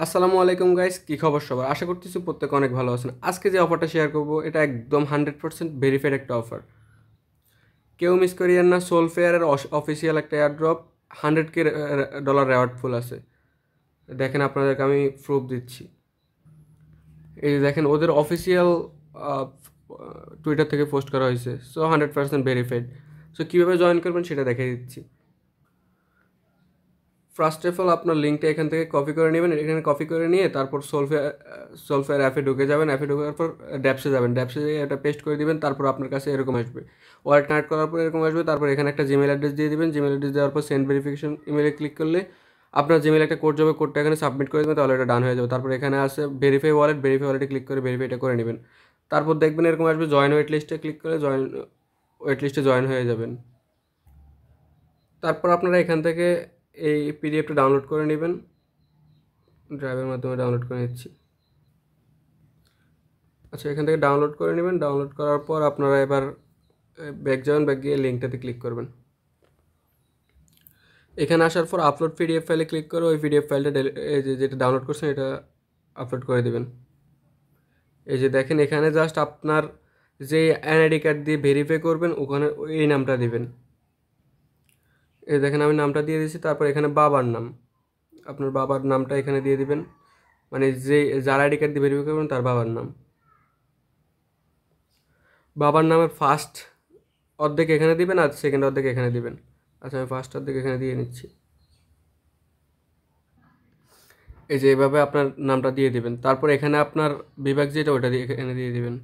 আসসালামু আলাইকুম গাইস, কি খবর সবার? আশা করতেছি প্রত্যেকে অনেক ভালো আছেন। আজকে যে অফারটা শেয়ার করব এটা একদম 100% ভেরিফাইড একটা অফার। কেউ মিস করিয়েন না। সোলফেয়ারের অফিসিয়াল একটা এয়ারড্রপ, 100K ডলার রেওয়ার্ড ফুল আছে। দেখেন, আপনাদেরকে আমি প্রুফ দিচ্ছি। এই যে দেখেন, ওদের অফিসিয়াল টুইটার থেকে পোস্ট করা হয়েছে। So 100% verified. সো কীভাবে জয়েন করবেন সেটা দেখিয়ে দিচ্ছি। ফার্স্ট অফ অল আপনার লিঙ্কটা এখান থেকে কপি করে নেবেন। এখানে কপি করে নিয়ে তারপর সোলফেয়ার অ্যাপে ঢুকে যাবেন। অ্যাপে ঢুকার পর ড্যাপসে যাবেন। ড্যাপসে এটা পেস্ট করে দিবেন। তারপর আপনার কাছে এরকম আসবে। ওয়ালেট কানেক্ট করার পর এরকম আসবে। তারপর এখানে একটা জিমেল অ্যাড্রেস দিয়ে দিবেন। জিমেল অ্যাড্রেস দেওয়ার পর সেন্ড ভেরিফিকেশন ইমেলে ক্লিক করলে আপনার জিমেল একটা কোড যাবে। কোডটা এখানে সাবমিট করে দেবেন, তাহলে এটা ডান হয়ে যাবে। তারপর এখানে আসে ভেরিফাই ওয়ালেট। ভেরিফাই ওয়ালেটে ক্লিক করে ভেরিফাইটা করে নেবেন। তারপর দেখবেন এরকম আসবে জয়েন ওয়েট লিস্টে ক্লিক করে ওয়েট লিস্টে জয়েন হয়ে যাবেন। তারপর আপনারা এখান থেকে এই পিডিএফটা ডাউনলোড করে নেবেন। ড্রাইভের মাধ্যমে ডাউনলোড করে নিচ্ছি। আচ্ছা, এখান থেকে ডাউনলোড করে নেবেন। ডাউনলোড করার পর আপনারা এবার ব্যাক যাবেন। ব্যাক গিয়ে লিঙ্কটাতে ক্লিক করবেন। এখানে আসার পর আপলোড পিডিএফ ফাইলে ক্লিক করে ওই পিডিএফ ফাইলটা যেটা ডাউনলোড করছেন এটা আপলোড করে দেবেন। এই যে দেখেন, এখানে জাস্ট আপনার যে এনআইডি কার্ড দিয়ে ভেরিফাই করবেন ওখানে এই নামটা দিবেন। এই দেখেন, আমি নামটা দিয়ে দিয়েছি। তারপর এখানে বাবার নাম, আপনার বাবার নামটা এখানে দিয়ে দিবেন। মানে যার আইডি কার্ড দিয়ে ভেরিফাই করবেন তার বাবার নাম। বাবার নামের ফার্স্ট অর্ধেক এখানে দিবেন আর সেকেন্ড অর্ধেক এখানে দিবেন। আচ্ছা, আমি ফার্স্ট অর্ধেক এখানে দিয়ে নিচ্ছি। এই যে এভাবে আপনার নামটা দিয়ে দিবেন। তারপর এখানে আপনার বিভাগ যেটা ওটা দিয়ে এখানে দিয়ে দিবেন।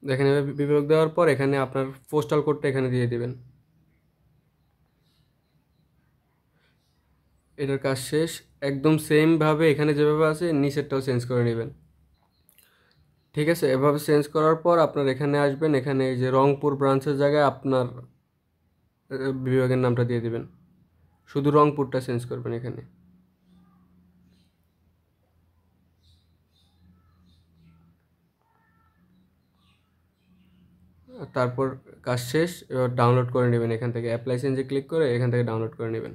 দেখেন, এভাবে বিভাগ দেওয়ার পর এখানে আপনার পোস্টাল কোডটা এখানে দিয়ে দিবেন। এটার কাজ শেষ। একদম সেমভাবে এখানে যেভাবে আছে নিচেরটাও চেঞ্জ করে নেবেন। ঠিক আছে, এভাবে চেঞ্জ করার পর আপনার এখানে আসবেন। এখানে এই যে রংপুর ব্রাঞ্চের জায়গায় আপনার বিভাগের নামটা দিয়ে দিবেন। শুধু রংপুরটা চেঞ্জ করবেন এখানে। তারপর কাজ শেষ। এবার ডাউনলোড করে নেবেন। এখান থেকে অ্যাপ্লাই চেঞ্জে ক্লিক করে এখান থেকে ডাউনলোড করে নেবেন।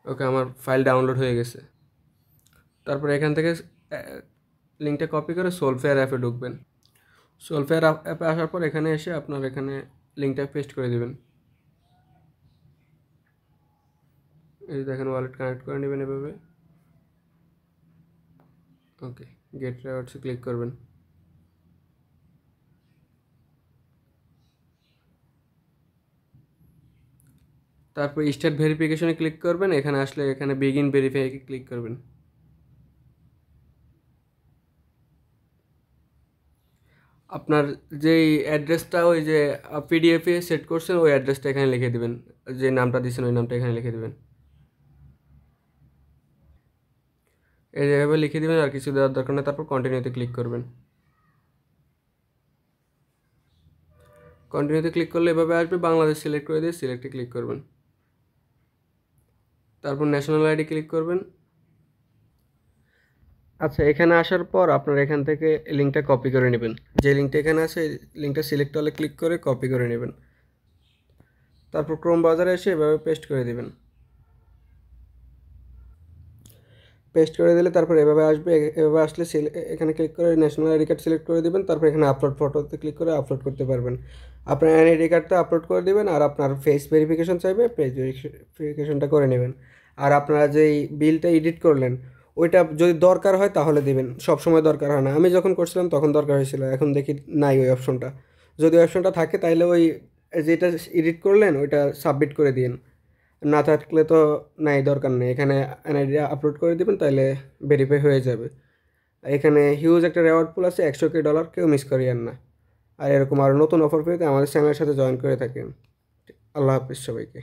ওকে, আমার ফাইল ডাউনলোড হয়ে গেছে। তারপর এখান থেকে লিঙ্কটা কপি করে সোলফেয়ার অ্যাপে ঢুকবেন। সোলফেয়ার অ্যাপে আসার পর এখানে এসে আপনার এখানে লিঙ্কটা পেস্ট করে দেবেন। এই দেখেন, ওয়ালেট কানেক্ট করে নেবেন এভাবে। ওকে, গেট রিওয়ার্ডসে ক্লিক করবেন। তারপর স্টার্ট ভেরিফিকেশনে ক্লিক করবেন। এখানে আসলে এখানে বিগিন ভেরিফাই ক্লিক করবেন। আপনার যেই অ্যাড্রেসটা ওই যে পিডিএফে সেট করছেন ওই অ্যাড্রেসটা এখানে লিখে দেবেন। যে নামটা দিয়েছেন ওই নামটা এখানে লিখে দেবেন। এই যেভাবে লিখে দেবেন, আর কিছু দেওয়ার দরকার নেই। তারপর কন্টিনিউতে ক্লিক করবেন। কন্টিনিউতে ক্লিক করলে এভাবে আসবে। বাংলাদেশ সিলেক্ট করে দিয়ে সিলেক্টে ক্লিক করবেন। তারপর ন্যাশনাল আইডি ক্লিক করবেন। আচ্ছা, এখানে আসার পর আপনার এখান থেকে লিঙ্কটা কপি করে নেবেন। যে লিঙ্কটা এখানে আছে লিঙ্কটা সিলেক্ট হলে ক্লিক করে কপি করে নেবেন। তারপর ক্রোম ব্রাউজারে এসে এভাবে পেস্ট করে দেবেন। পেস্ট করে দিলে তারপর এভাবে আসবে। এভাবে আসলে এখানে ক্লিক করে ন্যাশনাল আইডি কার্ড সিলেক্ট করে দেবেন। তারপর এখানে আপলোড ফটোতে ক্লিক করে আপলোড করতে পারবেন। আপনার আইডি কার্ডটা আপলোড করে দেবেন। আর আপনার ফেস ভেরিফিকেশন চাইবে, ফেস ভেরিফিকেশনটা করে নেবেন। আর আপনারা যেই বিলটা এডিট করলেন ওইটা যদি দরকার হয় তাহলে দেবেন। সব সময় দরকার হয় না। আমি যখন করছিলাম তখন দরকার হয়েছিল, এখন দেখি নাই ওই অপশনটা। যদি অপশনটা থাকে তাহলে ওই যেটা এডিট করলেন ওইটা সাবমিট করে দিন। না থাকলে তো নাই, দরকার নেই। এখানে এনআইডি আপলোড করে দেবেন, তাহলে ভেরিফাই হয়ে যাবে। এখানে হিউজ একটা রেওয়ার্ড পুল আছে, 100K ডলার। কেউ মিস করিয়েন না। আর এরকম আরও নতুন অফার পেতে আমাদের চ্যানেলের সাথে জয়েন করে থাকেন। আল্লাহ হাফিজ সবাইকে।